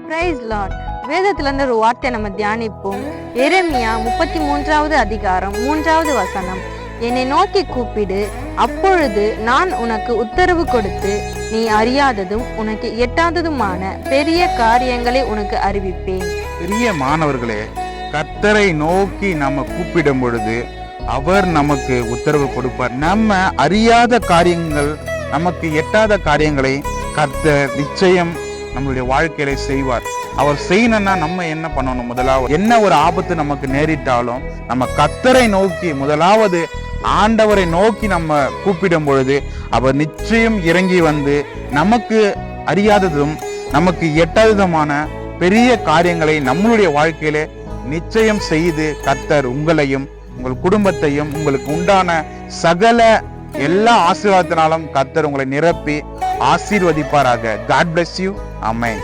Price Lord. வேதத்துல இருந்து ஒரு வார்த்தை நம்ம தியானிப்போம். எரேமியா 33வது அதிகாரம் 3வது வசனம். என்னை நோக்கி கூப்பிடு, அப்பொழுது நான் உனக்கு உத்தரவு கொடுத்து நீ அறியாததும் உனக்கு எட்டாததுமான பெரிய காரியங்களை உனக்கு அறிவிப்பேன். பெரிய மாணவர்களே, கர்த்தரை நோக்கி நம்ம கூப்பிடும் பொழுது அவர் நமக்கு உத்தரவு கொடுப்பார். நம்ம அறியாத காரியங்கள், நமக்கு எட்டாத காரியங்களை கர்த்தர் நிச்சயம் நம்மளுடைய வாழ்க்கையில செய்வார். அவர் செய்யணும்னா நம்ம என்ன பண்ணணும்? முதலாவது என்ன ஒரு ஆபத்து நமக்கு நேரிட்டாலும் நம்ம கர்த்தரை நோக்கி, முதலாவது ஆண்டவரை நோக்கி நம்ம கூப்பிடும் பொழுது அவர் நிச்சயம் இறங்கி வந்து நமக்கு அறியாததும் நமக்கு எட்டாததுமான பெரிய காரியங்களை நம்மளுடைய வாழ்க்கையில நிச்சயம் செய்து கர்த்தர் உங்களையும் உங்கள் குடும்பத்தையும் உங்களுக்கு உண்டான சகல எல்லா ஆசீர்வாதத்தினாலும் கர்த்தர் உங்களை நிரப்பி ஆசீர்வதிப்பாராக. God bless you. Amen.